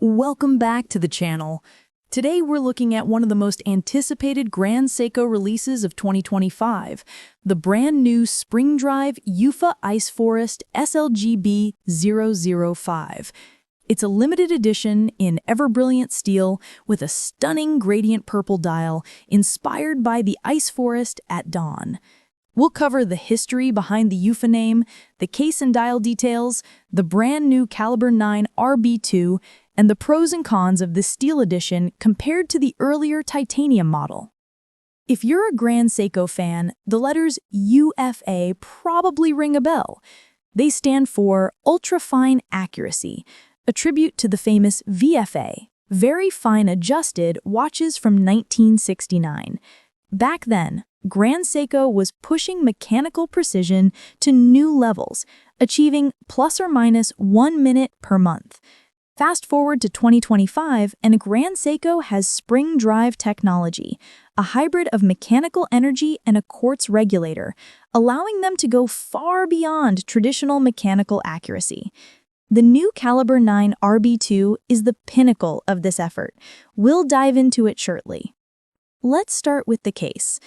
Welcome back to the channel. Today we're looking at one of the most anticipated Grand Seiko releases of 2025, the brand new Spring Drive UFA Ice Forest SLGB005. It's a limited edition in ever-brilliant steel with a stunning gradient purple dial inspired by the ice forest at dawn. We'll cover the history behind the UFA name, the case and dial details, the brand new Calibre 9 RB2, and the pros and cons of this steel edition compared to the earlier titanium model. If you're a Grand Seiko fan, the letters UFA probably ring a bell. They stand for ultra-fine accuracy, a tribute to the famous VFA, very fine adjusted watches from 1969. Back then, Grand Seiko was pushing mechanical precision to new levels, achieving plus or minus 1 minute per month. Fast forward to 2025, and Grand Seiko has Spring Drive technology, a hybrid of mechanical energy and a quartz regulator, allowing them to go far beyond traditional mechanical accuracy. The new Calibre 9 RB2 is the pinnacle of this effort. We'll dive into it shortly. Let's start with the case.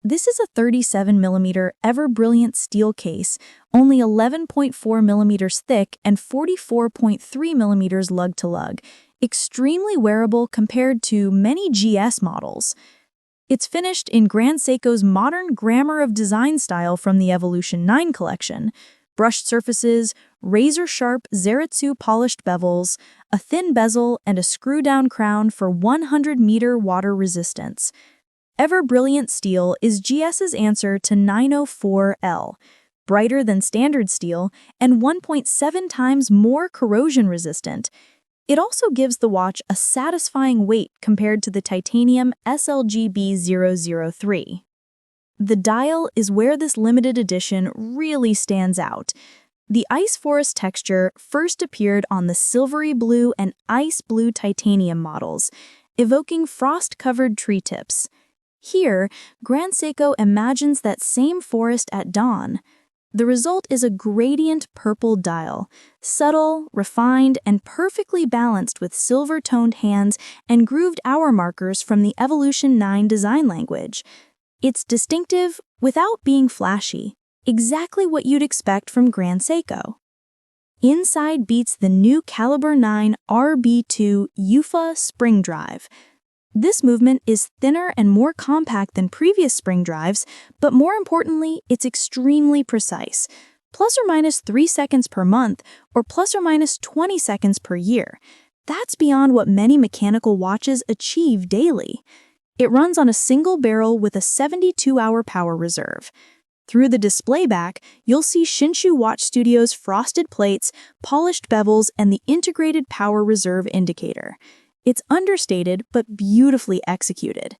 This is a 37mm ever-brilliant steel case, only 11.4 millimeters thick and 44.3 millimeters lug-to-lug, extremely wearable compared to many GS models. It's finished in Grand Seiko's modern grammar of design style from the Evolution 9 collection: brushed surfaces, razor-sharp Zaratsu polished bevels, a thin bezel, and a screw-down crown for 100-meter water resistance. Ever-brilliant steel is GS's answer to 904L, brighter than standard steel and 1.7 times more corrosion-resistant. It also gives the watch a satisfying weight compared to the titanium SLGB003. The dial is where this limited edition really stands out. The ice forest texture first appeared on the silvery blue and ice blue titanium models, evoking frost-covered tree tips. Here, Grand Seiko imagines that same forest at dawn. The result is a gradient purple dial, subtle, refined, and perfectly balanced with silver-toned hands and grooved hour markers from the Evolution 9 design language. It's distinctive without being flashy, exactly what you'd expect from Grand Seiko. Inside beats the new Calibre 9 RB2 UFA Spring Drive. This movement is thinner and more compact than previous spring drives, but more importantly, it's extremely precise, plus or minus 3 seconds per month or plus or minus 20 seconds per year. That's beyond what many mechanical watches achieve daily. It runs on a single barrel with a 72-hour power reserve. Through the display back, you'll see Shinshu Watch Studio's frosted plates, polished bevels, and the integrated power reserve indicator. It's understated but beautifully executed.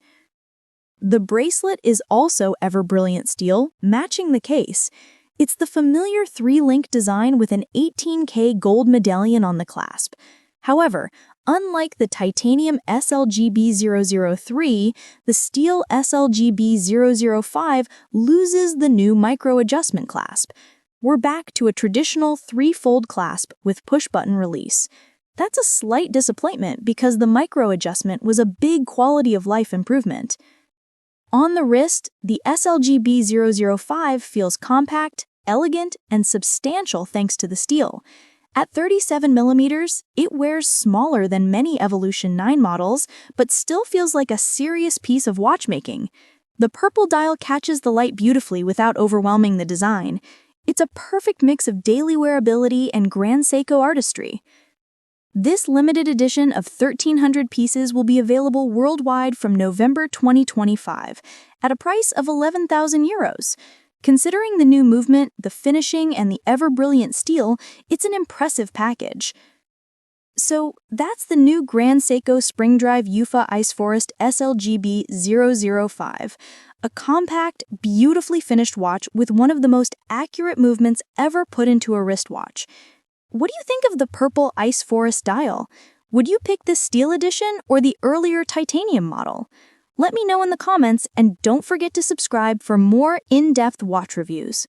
The bracelet is also ever-brilliant steel, matching the case. It's the familiar 3-link design with an 18K gold medallion on the clasp. However, unlike the titanium SLGB003, the steel SLGB005 loses the new micro-adjustment clasp. We're back to a traditional 3-fold clasp with push-button release. That's a slight disappointment because the micro-adjustment was a big quality-of-life improvement. On the wrist, the SLGB005 feels compact, elegant, and substantial thanks to the steel. At 37mm, it wears smaller than many Evolution 9 models, but still feels like a serious piece of watchmaking. The purple dial catches the light beautifully without overwhelming the design. It's a perfect mix of daily wearability and Grand Seiko artistry. This limited edition of 1,300 pieces will be available worldwide from November 2025 at a price of €11,000. Considering the new movement, the finishing, and the ever-brilliant steel, it's an impressive package. So that's the new Grand Seiko Spring Drive UFA Ice Forest SLGB005, a compact, beautifully finished watch with one of the most accurate movements ever put into a wristwatch. What do you think of the purple ice forest dial? Would you pick the steel edition or the earlier titanium model? Let me know in the comments, and don't forget to subscribe for more in-depth watch reviews.